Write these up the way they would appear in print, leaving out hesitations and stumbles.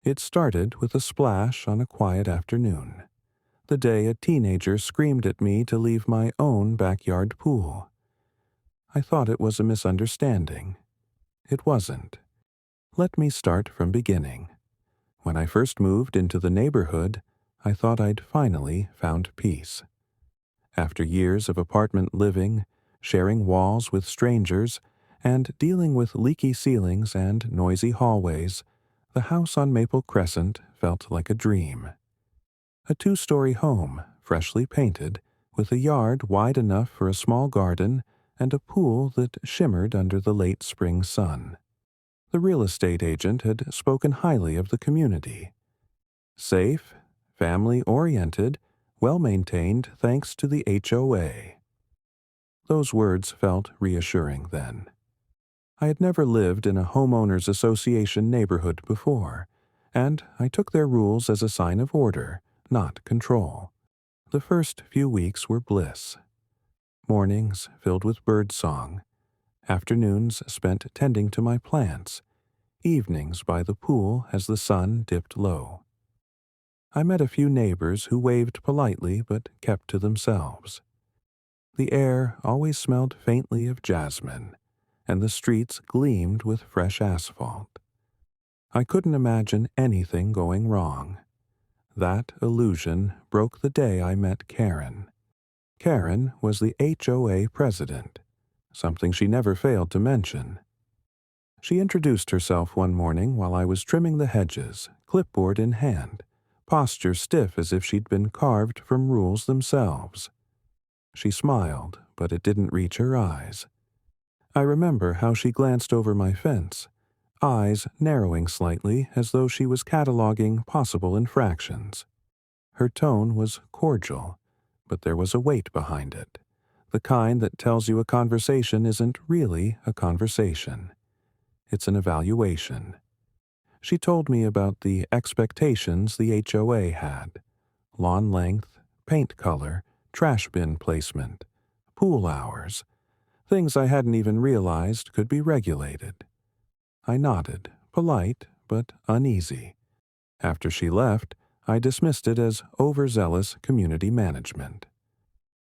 It started with a splash on a quiet afternoon, the day a teenager screamed at me to leave my own backyard pool. I thought it was a misunderstanding. It wasn't. Let me start from beginning. When I first moved into the neighborhood, I thought I'd finally found peace. After years of apartment living, sharing walls with strangers, and dealing with leaky ceilings and noisy hallways, the house on Maple Crescent felt like a dream. A 2-story home, freshly painted, with a yard wide enough for a small garden and a pool that shimmered under the late spring sun. The real estate agent had spoken highly of the community. Safe, family-oriented, well-maintained thanks to the HOA. Those words felt reassuring then. I had never lived in a homeowners association neighborhood before, and I took their rules as a sign of order, not control. The first few weeks were bliss. Mornings filled with birdsong, afternoons spent tending to my plants, evenings by the pool as the sun dipped low. I met a few neighbors who waved politely but kept to themselves. The air always smelled faintly of jasmine, and the streets gleamed with fresh asphalt. I couldn't imagine anything going wrong. That illusion broke the day I met Karen. Karen was the HOA president, something she never failed to mention. She introduced herself one morning while I was trimming the hedges, clipboard in hand, posture stiff as if she'd been carved from rules themselves. She smiled, but it didn't reach her eyes. I remember how she glanced over my fence, eyes narrowing slightly as though she was cataloging possible infractions. Her tone was cordial, but there was a weight behind it, the kind that tells you a conversation isn't really a conversation. It's an evaluation. She told me about the expectations the HOA had: lawn length, paint color, trash bin placement, pool hours, things I hadn't even realized could be regulated. I nodded, polite but uneasy. After she left, I dismissed it as overzealous community management.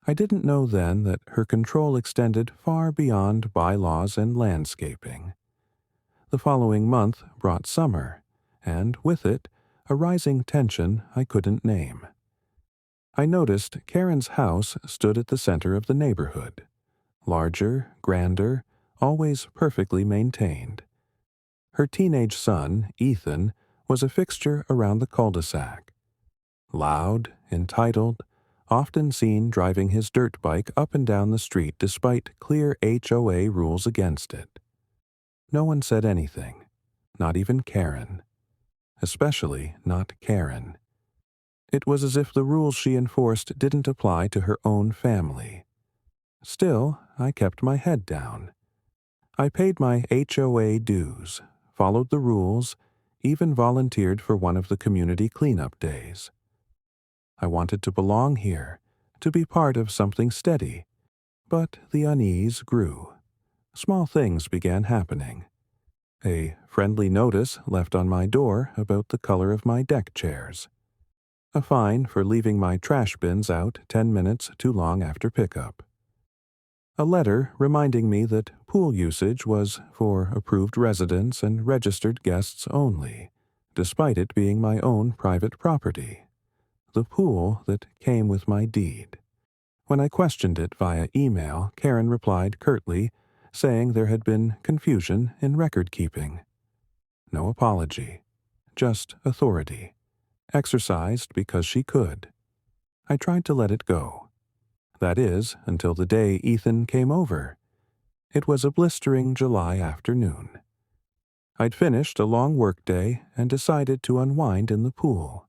I didn't know then that her control extended far beyond bylaws and landscaping. The following month brought summer, and with it, a rising tension I couldn't name. I noticed Karen's house stood at the center of the neighborhood. Larger, grander, always perfectly maintained. Her teenage son, Ethan, was a fixture around the cul-de-sac. Loud, entitled, often seen driving his dirt bike up and down the street despite clear HOA rules against it. No one said anything, not even Karen. Especially not Karen. It was as if the rules she enforced didn't apply to her own family. Still, I kept my head down. I paid my HOA dues, followed the rules, even volunteered for one of the community cleanup days. I wanted to belong here, to be part of something steady, but the unease grew. Small things began happening. A friendly notice left on my door about the color of my deck chairs. A fine for leaving my trash bins out 10 minutes too long after pickup. A letter reminding me that pool usage was for approved residents and registered guests only, despite it being my own private property. The pool that came with my deed. When I questioned it via email, Karen replied curtly, saying there had been confusion in record-keeping. No apology, just authority, exercised because she could. I tried to let it go. That is, until the day Ethan came over. It was a blistering July afternoon. I'd finished a long workday and decided to unwind in the pool.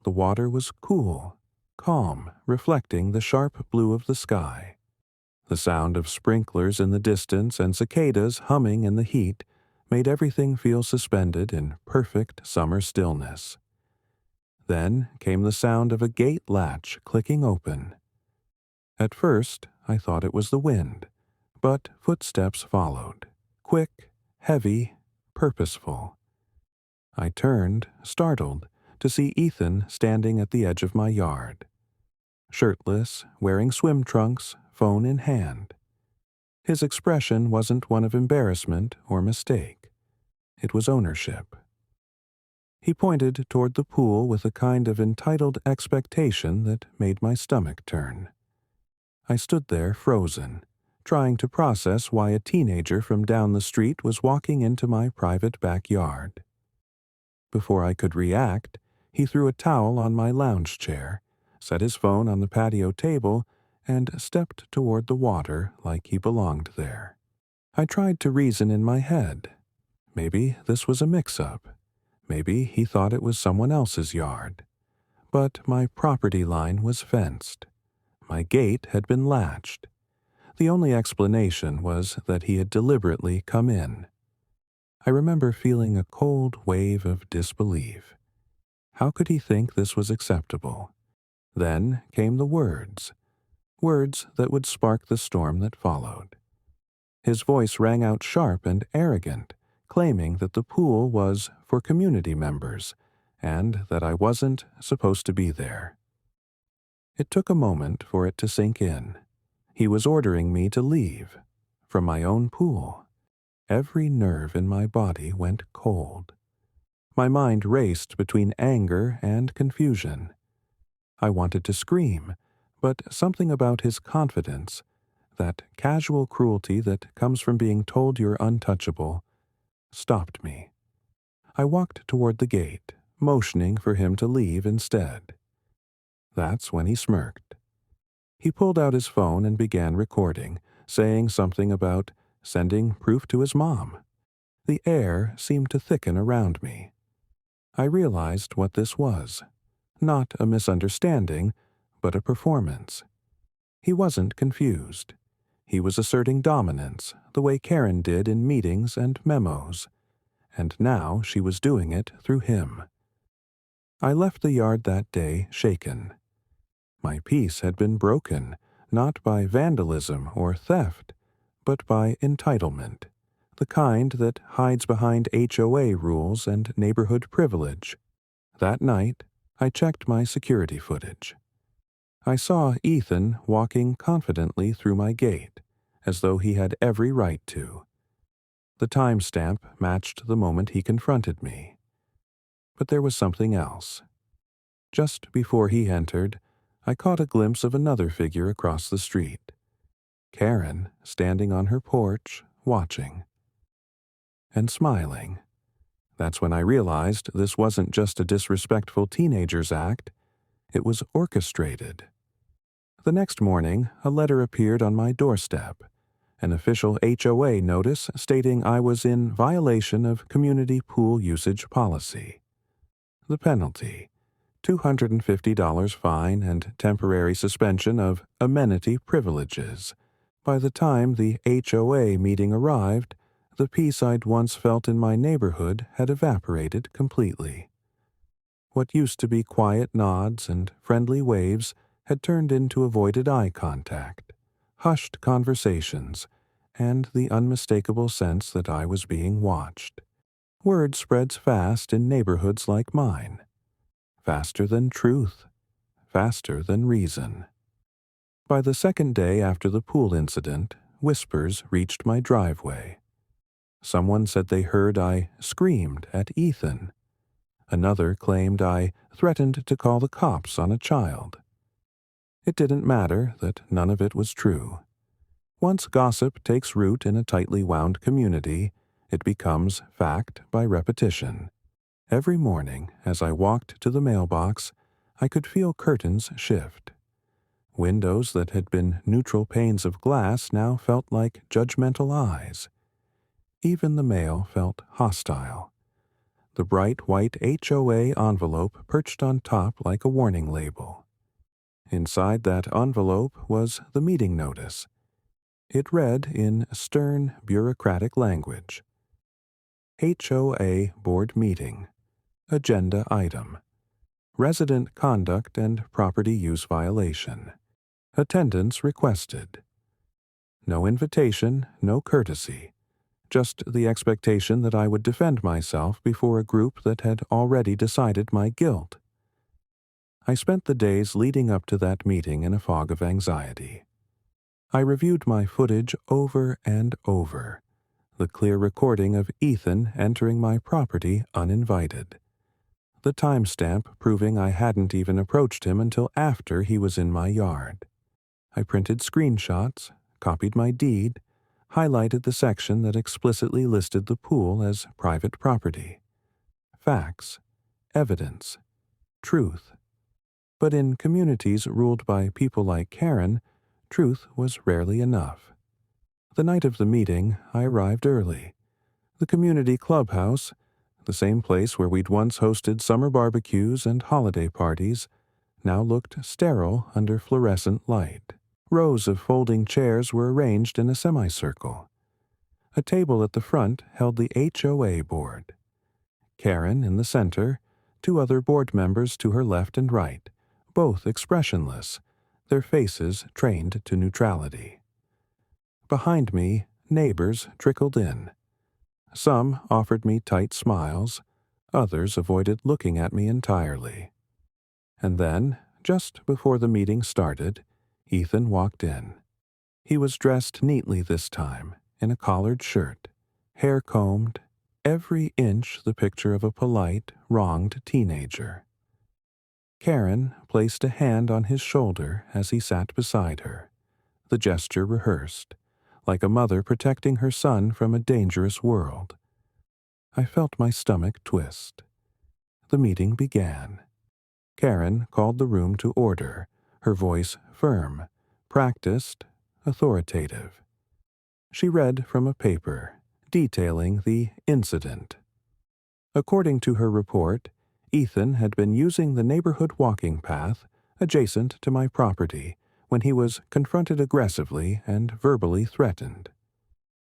The water was cool, calm, reflecting the sharp blue of the sky. The sound of sprinklers in the distance and cicadas humming in the heat made everything feel suspended in perfect summer stillness. Then came the sound of a gate latch clicking open. At first, I thought it was the wind, but footsteps followed, quick, heavy, purposeful. I turned, startled, to see Ethan standing at the edge of my yard. Shirtless, wearing swim trunks, phone in hand. His expression wasn't one of embarrassment or mistake. It was ownership. He pointed toward the pool with a kind of entitled expectation that made my stomach turn. I stood there frozen, trying to process why a teenager from down the street was walking into my private backyard. Before I could react, he threw a towel on my lounge chair, set his phone on the patio table, and stepped toward the water like he belonged there. I tried to reason in my head. Maybe this was a mix-up. Maybe he thought it was someone else's yard. But my property line was fenced. My gate had been latched. The only explanation was that he had deliberately come in. I remember feeling a cold wave of disbelief. How could he think this was acceptable? Then came the words that would spark the storm that followed. His voice rang out sharp and arrogant, claiming that the pool was for community members and that I wasn't supposed to be there. It took a moment for it to sink in. He was ordering me to leave from my own pool. Every nerve in my body went cold. My mind raced between anger and confusion. I wanted to scream, but something about his confidence, that casual cruelty that comes from being told you're untouchable, stopped me. I walked toward the gate, motioning for him to leave instead. That's when he smirked. He pulled out his phone and began recording, saying something about sending proof to his mom. The air seemed to thicken around me. I realized what this was. Not a misunderstanding, but a performance. He wasn't confused. He was asserting dominance, the way Karen did in meetings and memos. And now she was doing it through him. I left the yard that day shaken. My peace had been broken, not by vandalism or theft, but by entitlement, the kind that hides behind HOA rules and neighborhood privilege. That night, I checked my security footage. I saw Ethan walking confidently through my gate, as though he had every right to. The timestamp matched the moment he confronted me. But there was something else. Just before he entered, I caught a glimpse of another figure across the street. Karen, standing on her porch, watching. And smiling. That's when I realized this wasn't just a disrespectful teenager's act. It was orchestrated. The next morning, a letter appeared on my doorstep. An official HOA notice stating I was in violation of community pool usage policy. The penalty: $250 fine and temporary suspension of amenity privileges. By the time the HOA meeting arrived, the peace I'd once felt in my neighborhood had evaporated completely. What used to be quiet nods and friendly waves had turned into avoided eye contact, hushed conversations, and the unmistakable sense that I was being watched. Word spreads fast in neighborhoods like mine. Faster than truth, faster than reason. By the second day after the pool incident, whispers reached my driveway. Someone said they heard I screamed at Ethan. Another claimed I threatened to call the cops on a child. It didn't matter that none of it was true. Once gossip takes root in a tightly wound community, it becomes fact by repetition. Every morning, as I walked to the mailbox, I could feel curtains shift. Windows that had been neutral panes of glass now felt like judgmental eyes. Even the mail felt hostile. The bright white HOA envelope perched on top like a warning label. Inside that envelope was the meeting notice. It read in stern, bureaucratic language: HOA Board Meeting. Agenda Item: Resident Conduct and Property Use Violation. Attendance requested. No invitation, no courtesy. just the expectation that I would defend myself before a group that had already decided my guilt. I spent the days leading up to that meeting in a fog of anxiety. I reviewed my footage over and over, the clear recording of Ethan entering my property uninvited, the timestamp proving I hadn't even approached him until after he was in my yard. I printed screenshots, copied my deed, highlighted the section that explicitly listed the pool as private property. Facts, evidence, truth. But in communities ruled by people like Karen, truth was rarely enough. The night of the meeting, I arrived early. The community clubhouse, the same place where we'd once hosted summer barbecues and holiday parties, now looked sterile under fluorescent light. Rows of folding chairs were arranged in a semicircle. A table at the front held the HOA board. Karen in the center, two other board members to her left and right, both expressionless, their faces trained to neutrality. Behind me, neighbors trickled in. Some offered me tight smiles, others avoided looking at me entirely. And then, just before the meeting started, Ethan walked in. He was dressed neatly this time, in a collared shirt, hair combed, every inch the picture of a polite, wronged teenager. Karen placed a hand on his shoulder as he sat beside her, the gesture rehearsed, like a mother protecting her son from a dangerous world. I felt my stomach twist. The meeting began. Karen called the room to order, her voice firm, practiced, authoritative. She read from a paper, detailing the incident. According to her report, Ethan had been using the neighborhood walking path adjacent to my property when he was confronted aggressively and verbally threatened.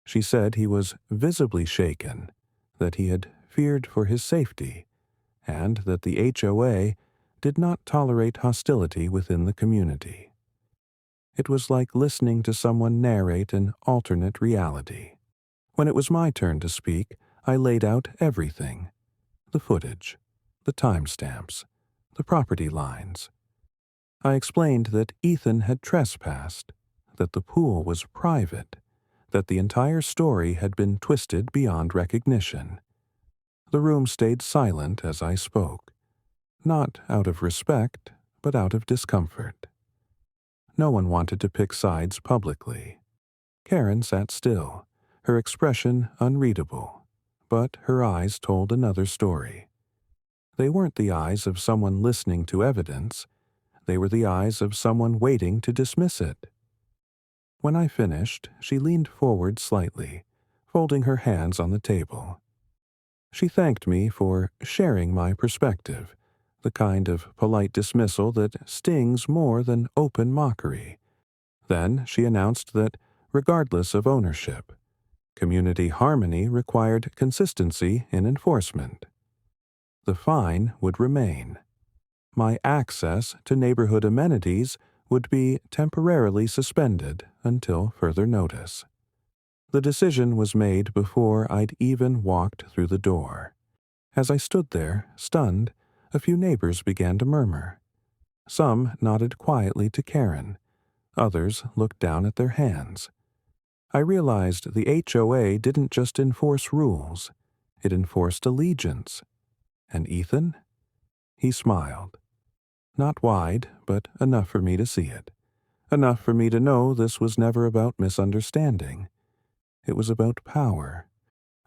She said he was visibly shaken, that he had feared for his safety, and that the HOA did not tolerate hostility within the community. It was like listening to someone narrate an alternate reality. When it was my turn to speak, I laid out everything: the footage, the timestamps, the property lines. I explained that Ethan had trespassed, that the pool was private, that the entire story had been twisted beyond recognition. The room stayed silent as I spoke, not out of respect, but out of discomfort. No one wanted to pick sides publicly. Karen sat still, her expression unreadable, but her eyes told another story. They weren't the eyes of someone listening to evidence. They were the eyes of someone waiting to dismiss it. When I finished, she leaned forward slightly, folding her hands on the table. She thanked me for sharing my perspective, the kind of polite dismissal that stings more than open mockery. Then she announced that, regardless of ownership, community harmony required consistency in enforcement. The fine would remain. My access to neighborhood amenities would be temporarily suspended until further notice. The decision was made before I'd even walked through the door. As I stood there, stunned, a few neighbors began to murmur. Some nodded quietly to Karen. Others looked down at their hands. I realized the HOA didn't just enforce rules. It enforced allegiance. And Ethan? He smiled. Not wide, but enough for me to see it. Enough for me to know this was never about misunderstanding. It was about power.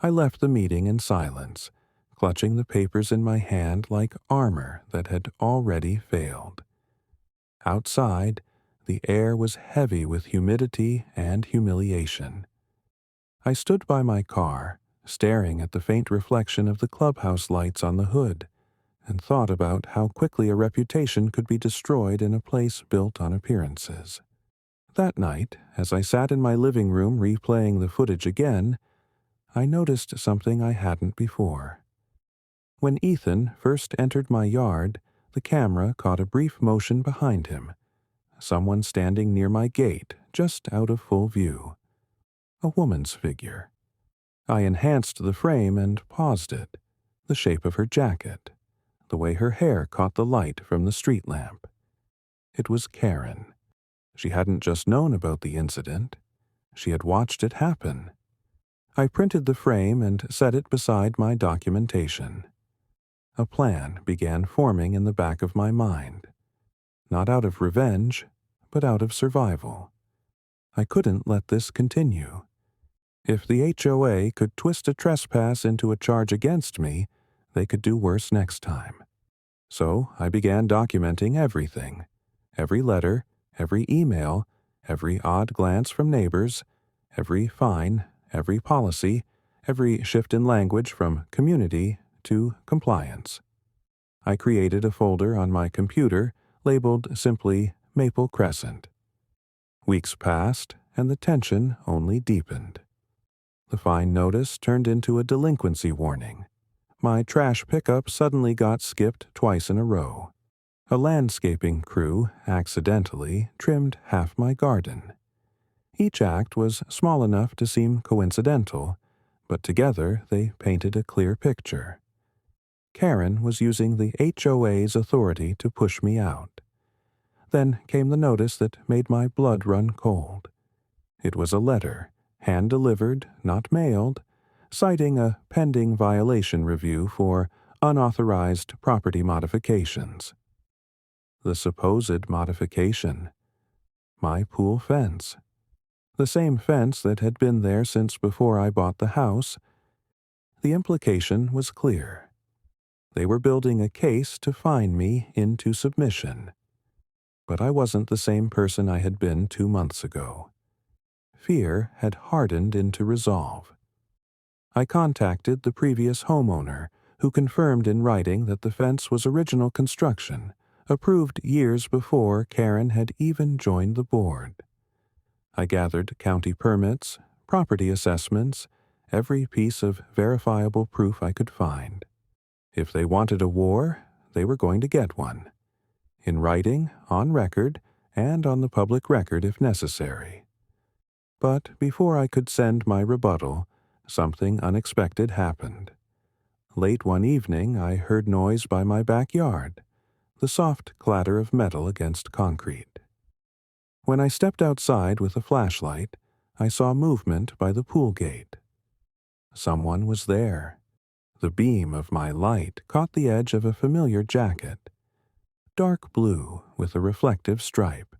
I left the meeting in silence, clutching the papers in my hand like armor that had already failed. Outside, the air was heavy with humidity and humiliation. I stood by my car, staring at the faint reflection of the clubhouse lights on the hood, and thought about how quickly a reputation could be destroyed in a place built on appearances. That night, as I sat in my living room replaying the footage again, I noticed something I hadn't before. When Ethan first entered my yard, the camera caught a brief motion behind him, someone standing near my gate, just out of full view. A woman's figure. I enhanced the frame and paused it, the shape of her jacket, the way her hair caught the light from the street lamp. It was Karen. She hadn't just known about the incident. She had watched it happen. I printed the frame and set it beside my documentation. A plan began forming in the back of my mind. Not out of revenge, but out of survival. I couldn't let this continue. If the HOA could twist a trespass into a charge against me, they could do worse next time. So I began documenting everything. Every letter, every email, every odd glance from neighbors, every fine, every policy, every shift in language from community to compliance. I created a folder on my computer labeled simply Maple Crescent. Weeks passed, and the tension only deepened. The fine notice turned into a delinquency warning. My trash pickup suddenly got skipped twice in a row. A landscaping crew accidentally trimmed half my garden. Each act was small enough to seem coincidental, but together they painted a clear picture. Karen was using the HOA's authority to push me out. Then came the notice that made my blood run cold. It was a letter, hand-delivered, not mailed, citing a pending violation review for unauthorized property modifications. The supposed modification. My pool fence. The same fence that had been there since before I bought the house. The implication was clear. They were building a case to fine me into submission. But I wasn't the same person I had been 2 months ago. Fear had hardened into resolve. I contacted the previous homeowner, who confirmed in writing that the fence was original construction, approved years before Karen had even joined the board. I gathered county permits, property assessments, every piece of verifiable proof I could find. If they wanted a war, they were going to get one. In writing, on record, and on the public record if necessary. But before I could send my rebuttal, something unexpected happened. Late one evening, I heard noise by my backyard, the soft clatter of metal against concrete. When I stepped outside with a flashlight, I saw movement by the pool gate. Someone was there. The beam of my light caught the edge of a familiar jacket. Dark blue with a reflective stripe.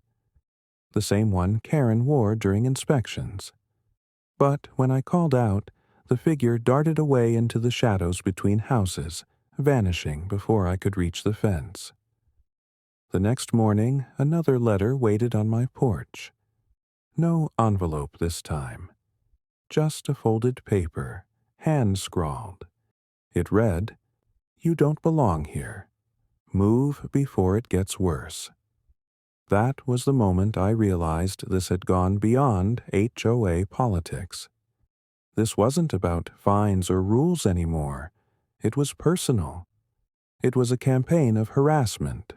The same one Karen wore during inspections. But when I called out, the figure darted away into the shadows between houses, vanishing before I could reach the fence. The next morning, another letter waited on my porch. No envelope this time. Just a folded paper, hand-scrawled. It read, "You don't belong here. Move before it gets worse." That was the moment I realized this had gone beyond HOA politics. This wasn't about fines or rules anymore. It was personal. It was a campaign of harassment,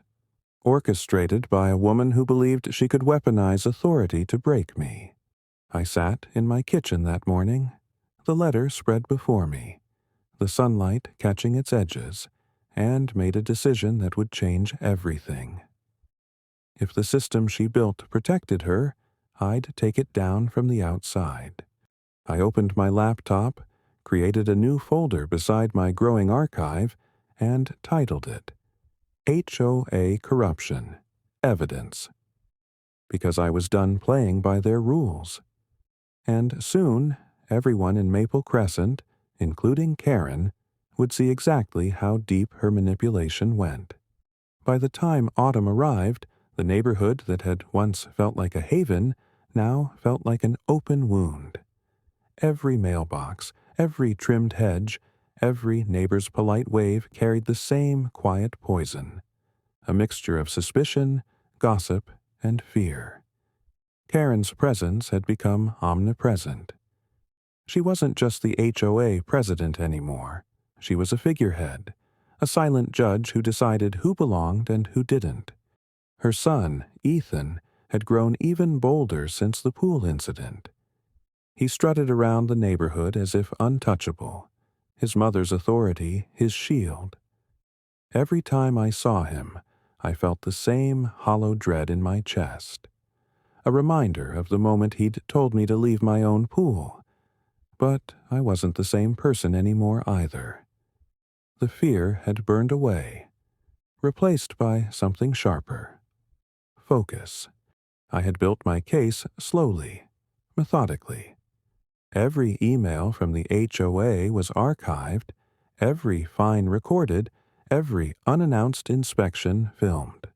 orchestrated by a woman who believed she could weaponize authority to break me. I sat in my kitchen that morning, the letter spread before me, the sunlight catching its edges, and made a decision that would change everything. If the system she built protected her, I'd take it down from the outside. I opened my laptop, created a new folder beside my growing archive, and titled it HOA Corruption, Evidence. Because I was done playing by their rules. And soon, everyone in Maple Crescent, including Karen, would see exactly how deep her manipulation went. By the time autumn arrived, the neighborhood that had once felt like a haven now felt like an open wound. Every mailbox, every trimmed hedge, every neighbor's polite wave carried the same quiet poison, a mixture of suspicion, gossip, and fear. Karen's presence had become omnipresent. She wasn't just the HOA president anymore. She was a figurehead, a silent judge who decided who belonged and who didn't. Her son, Ethan, had grown even bolder since the pool incident. He strutted around the neighborhood as if untouchable, his mother's authority his shield. Every time I saw him, I felt the same hollow dread in my chest, a reminder of the moment he'd told me to leave my own pool. But I wasn't the same person anymore either. The fear had burned away, replaced by something sharper. Focus. I had built my case slowly, methodically. Every email from the HOA was archived, every fine recorded, every unannounced inspection filmed.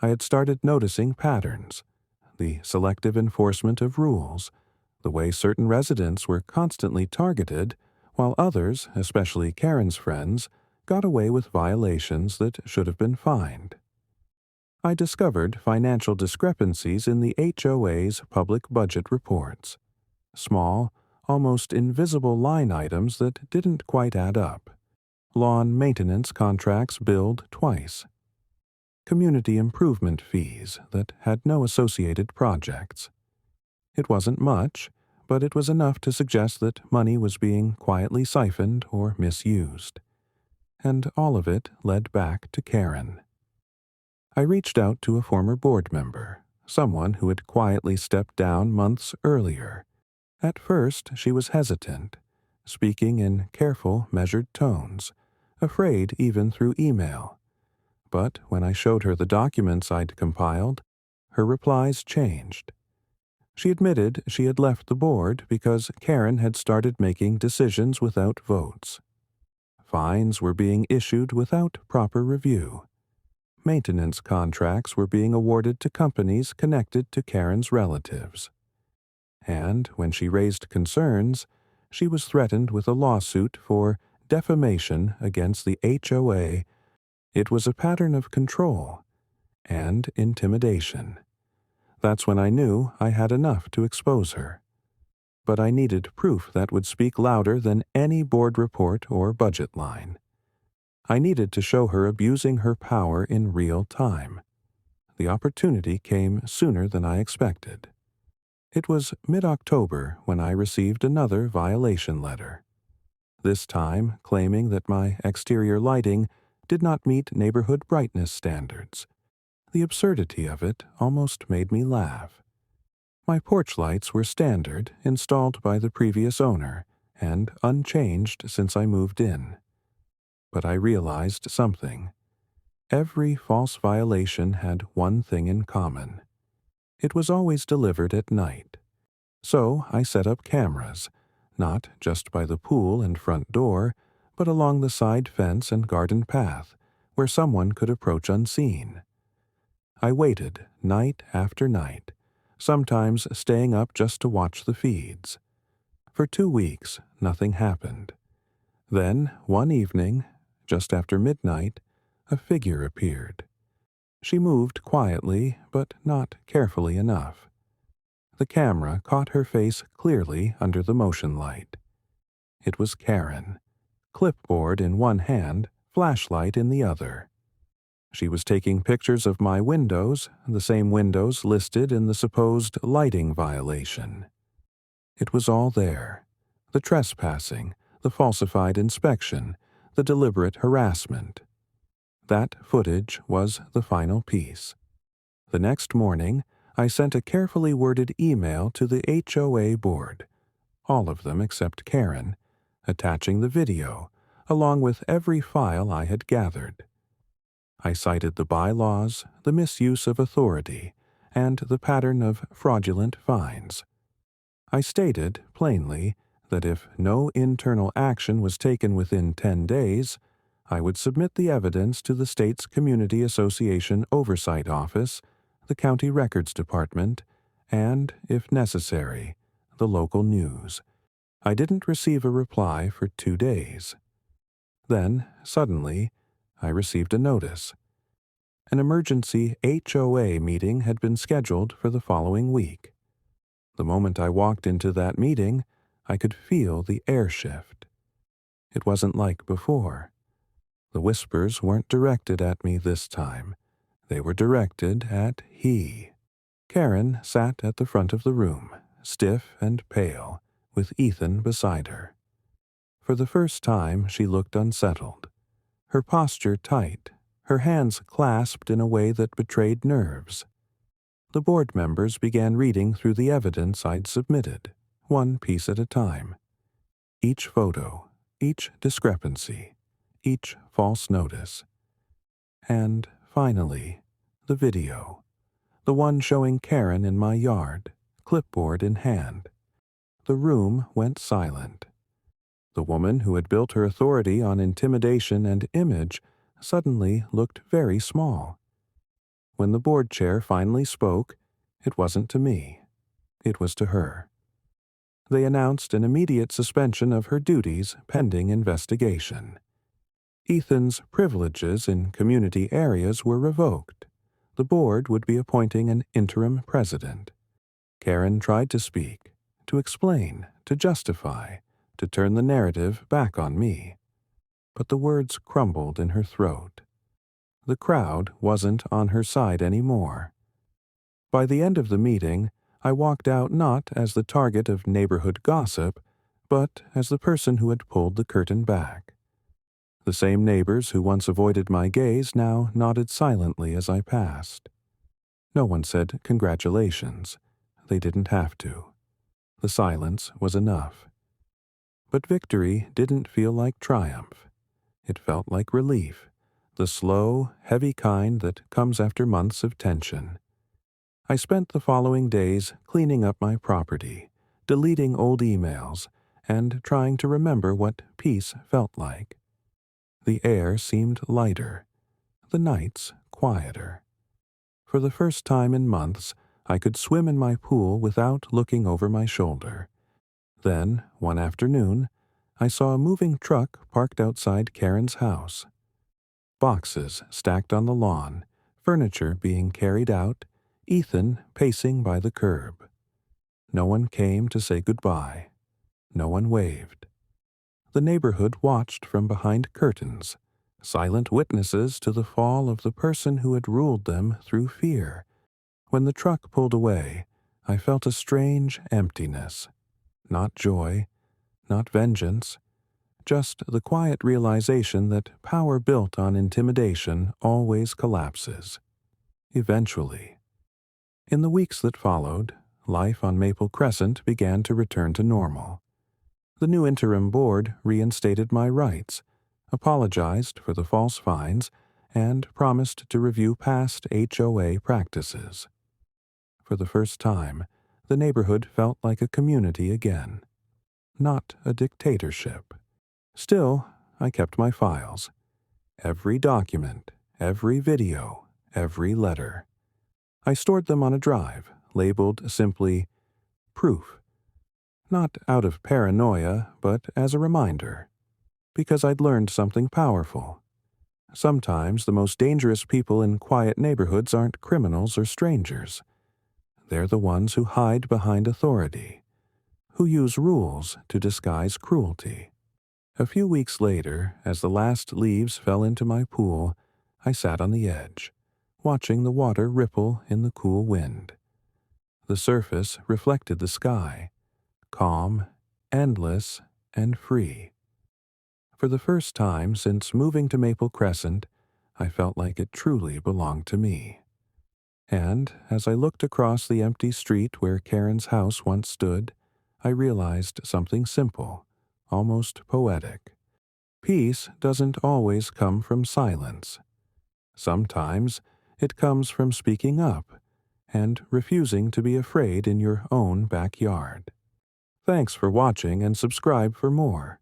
I had started noticing patterns, the selective enforcement of rules, the way certain residents were constantly targeted, while others, especially Karen's friends, got away with violations that should have been fined. I discovered financial discrepancies in the HOA's public budget reports. Small, almost invisible line items that didn't quite add up. Lawn maintenance contracts billed twice. Community improvement fees that had no associated projects. It wasn't much, but it was enough to suggest that money was being quietly siphoned or misused. And all of it led back to Karen. I reached out to a former board member, someone who had quietly stepped down months earlier. At first, she was hesitant, speaking in careful, measured tones, afraid even through email. But when I showed her the documents I'd compiled, her replies changed. She admitted she had left the board because Karen had started making decisions without votes. Fines were being issued without proper review. Maintenance contracts were being awarded to companies connected to Karen's relatives. And when she raised concerns, she was threatened with a lawsuit for defamation against the HOA. It was a pattern of control and intimidation. That's when I knew I had enough to expose her. But I needed proof that would speak louder than any board report or budget line. I needed to show her abusing her power in real time. The opportunity came sooner than I expected. It was mid-October when I received another violation letter, this time claiming that my exterior lighting did not meet neighborhood brightness standards. The absurdity of it almost made me laugh. My porch lights were standard, installed by the previous owner, and unchanged since I moved in. But I realized something. Every false violation had one thing in common. It was always delivered at night. So I set up cameras, not just by the pool and front door, but along the side fence and garden path, where someone could approach unseen. I waited night after night, sometimes staying up just to watch the feeds. For 2 weeks, nothing happened. Then, one evening, just after midnight, a figure appeared. She moved quietly, but not carefully enough. The camera caught her face clearly under the motion light. It was Karen, clipboard in one hand, flashlight in the other. She was taking pictures of my windows, the same windows listed in the supposed lighting violation. It was all there: the trespassing, the falsified inspection, the deliberate harassment. That footage was the final piece. The next morning, I sent a carefully worded email to the HOA board, all of them except Karen, attaching the video, along with every file I had gathered. I cited the bylaws, the misuse of authority, and the pattern of fraudulent fines. I stated, plainly, that if no internal action was taken within 10 days, I would submit the evidence to the state's Community Association Oversight Office, the County Records Department, and, if necessary, the local news. I didn't receive a reply for 2 days. Then, suddenly, I received a notice. An emergency HOA meeting had been scheduled for the following week. The moment I walked into that meeting, I could feel the air shift. It wasn't like before. The whispers weren't directed at me this time. They were directed at he. Karen sat at the front of the room, stiff and pale, with Ethan beside her. For the first time, she looked unsettled, her posture tight, her hands clasped in a way that betrayed nerves. The board members began reading through the evidence I'd submitted, one piece at a time. Each photo, each discrepancy, each false notice. And, finally, the video. The one showing Karen in my yard, clipboard in hand. The room went silent. The woman who had built her authority on intimidation and image suddenly looked very small. When the board chair finally spoke, it wasn't to me. It was to her. They announced an immediate suspension of her duties pending investigation. Ethan's privileges in community areas were revoked. The board would be appointing an interim president. Karen tried to speak, to explain, to justify, to turn the narrative back on me. But the words crumbled in her throat. The crowd wasn't on her side anymore. By the end of the meeting, I walked out not as the target of neighborhood gossip, but as the person who had pulled the curtain back. The same neighbors who once avoided my gaze now nodded silently as I passed. No one said congratulations. They didn't have to. The silence was enough. But victory didn't feel like triumph. It felt like relief, the slow, heavy kind that comes after months of tension. I spent the following days cleaning up my property, deleting old emails, and trying to remember what peace felt like. The air seemed lighter, the nights quieter. For the first time in months, I could swim in my pool without looking over my shoulder. Then, one afternoon, I saw a moving truck parked outside Karen's house. Boxes stacked on the lawn, furniture being carried out, Ethan pacing by the curb. No one came to say goodbye. No one waved. The neighborhood watched from behind curtains, silent witnesses to the fall of the person who had ruled them through fear. When the truck pulled away, I felt a strange emptiness. Not joy, not vengeance, just the quiet realization that power built on intimidation always collapses. Eventually. In the weeks that followed, life on Maple Crescent began to return to normal. The new interim board reinstated my rights, apologized for the false fines, and promised to review past HOA practices. For the first time, the neighborhood felt like a community again, not a dictatorship. Still, I kept my files. Every document, every video, every letter. I stored them on a drive, labeled simply, proof. Not out of paranoia, but as a reminder. Because I'd learned something powerful. Sometimes the most dangerous people in quiet neighborhoods aren't criminals or strangers. They're the ones who hide behind authority, who use rules to disguise cruelty. A few weeks later, as the last leaves fell into my pool, I sat on the edge, watching the water ripple in the cool wind. The surface reflected the sky, calm, endless, and free. For the first time since moving to Maple Crescent, I felt like it truly belonged to me. And as I looked across the empty street where Karen's house once stood, I realized something simple, almost poetic. Peace doesn't always come from silence. Sometimes it comes from speaking up and refusing to be afraid in your own backyard. Thanks for watching and subscribe for more.